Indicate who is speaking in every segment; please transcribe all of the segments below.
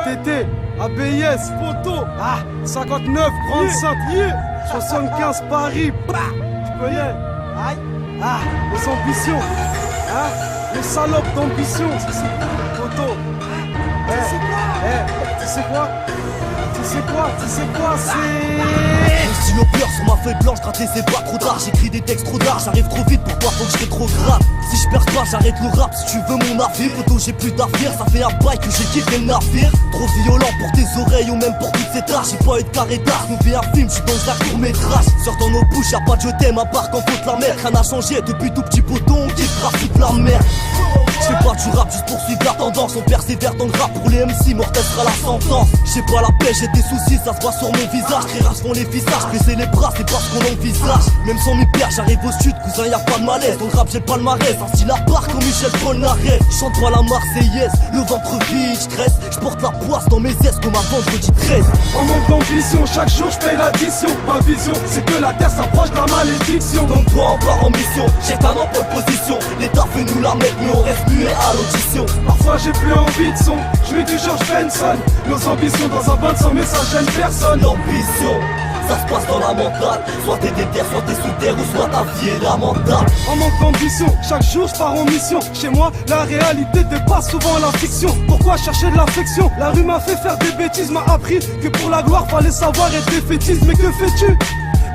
Speaker 1: TT, ABS, Photo, 59, Grande Sainte, 75 Paris, tu connais, les ambitions, les salopes d'ambition, Photo, tu sais quoi, c'est...
Speaker 2: Mon stylo pleure sur ma feuille blanche, gratter c'est pas trop tard. J'écris des textes trop tard, j'arrive trop vite pour toi, faut que je rétrograde. Si je perds pas, j'arrête le rap, si tu veux mon avis. Photo, j'ai plus d'avenir, ça fait un bail que j'ai quitté le navire. Trop violent pour tes oreilles ou même pour toutes ces tâches. J'ai pas eu de carré d'art, nous fais un film, j'suis dans un court-métrage. Sors dans nos bouches, y'a pas de je t'aime à part quand faute la mer. Rien n'a changé depuis tout petit poton, qui grave toute la merde. J'fais pas du rap juste pour suivre la tendance. On persévère dans le rap pour les MC, mortel sera la sentence. J'ai pas la paix, j'ai des soucis, ça se voit sur mon visage. Les races font les visages, baisser les bras, c'est parce qu'on envisage. Même sans m'y perdre, j'arrive au sud, cousin, y'a pas de malaise. Dans le rap, j'ai le palmarès, un style à part comme Michel Polnareff. J'chante pas la Marseillaise, le ventre vide, j'stresse. J'porte la poisse dans mes aises comme un vendredi 13.
Speaker 1: En manque d'ambition, chaque jour j'paye l'addition. Ma vision, c'est que la terre s'approche de la malédiction.
Speaker 2: Donc toi, on part en mission, j'ai ta en pole position. L'État fait nous la mettre, mais on reste muet à l'audition.
Speaker 1: Parfois j'ai plus envie de son, je mets du George Benson. Nos ambitions dans un bain sans message, j'aime personne.
Speaker 2: L'ambition, ça se passe dans la mentale. Soit t'es déter, soit t'es sous terre, ou soit ta vie est lamentable.
Speaker 1: En manque d'ambition, chaque jour je pars en mission. Chez moi, la réalité dépasse souvent la fiction. Pourquoi chercher de l'affection? La rue m'a fait faire des bêtises, m'a appris que pour la gloire fallait savoir être défaitiste. Mais que fais-tu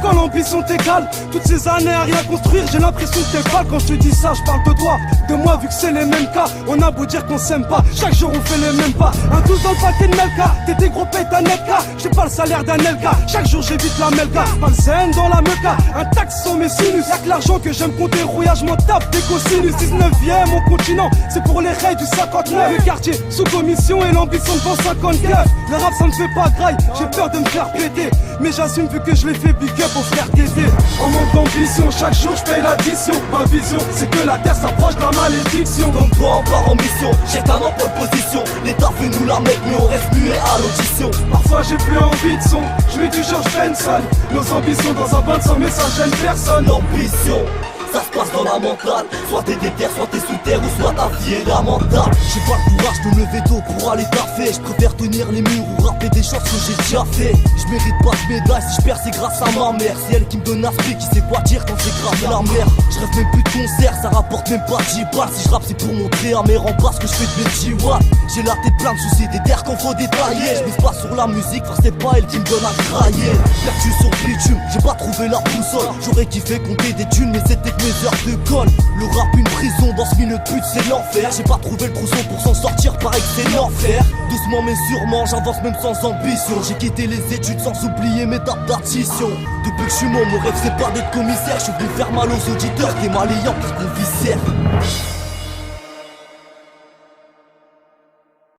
Speaker 1: quand l'ambition t'égale? Toutes ces années à rien construire, j'ai l'impression que t'es pâle. Quand je te dis ça, je parle de toi, de moi, vu que c'est les mêmes cas. On a beau dire qu'on s'aime pas, chaque jour on fait les mêmes pas. Un 12 dans le paquet de Melka, t'es gros pète un Nelka. J'ai pas le salaire d'un Elka, chaque jour j'évite la Melka. Pas le zen dans la Mecca, un taxe sur mes sinus. Y'a que l'argent que j'aime compter, rouillage, m'en tape des cosinus. 19ème au continent, c'est pour les rails du 59. Le quartier sous commission et l'ambition devant 50 keufs. Le rap ça me fait pas graille, j'ai peur de me faire péter. Mais j'assume vu que je l'ai fait big up au frère Tété. En manque d'ambition, chaque jour je paye l'addition. Ma vision, c'est que la terre s'approche de la malédiction.
Speaker 2: Donc toi, on part en mission, j'ai ta en pole position. L'État fait nous la mettre, mais on reste muet à l'audition.
Speaker 1: Parfois j'ai plus envie de son, je mets du George Benson. Nos ambitions dans un bain sans message, j'aime personne.
Speaker 2: L'ambition, ça se passe dans la mentale. Soit t'es déter, soit t'es sous terre, ou soit ta vie est lamentable. J'ai pas le courage de me lever tôt pour aller taffer. Je préfère tenir les murs ou rapper des choses que j'ai déjà fait. Je mérite pas de médaille, si je perds c'est grâce à ma mère. C'est elle qui me donne l'esprit, qui sait quoi dire quand c'est grave la merde. Je rêve même plus de concert, ça rapporte même pas 10 balles. Si je rappe c'est pour montrer à mes remparts que je fais de mes 10 watts. J'ai la tête plein de soucis, des terres qu'on faut détailler. Je mise pas sur la musique, frère c'est pas elle qui me donne à crailler. Perdu sur le bitume, j'ai pas trouvé la boussole. J'aurais kiffé compter des thunes, mais c'était que mes heures de colle. Le rap une prison, dans ce milieu de pute c'est l'enfer. J'ai pas trouvé le trousseau pour s'en sortir, pareil que c'est l'enfer. Doucement mais sûrement, j'avance même sans ambition. J'ai quitté les études sans oublier mes dates d'addition. Depuis que je suis mon rêve c'est pas d'être commissaire. Je suis venu faire mal aux auditeurs, t'es malayant pire qu'on viscère.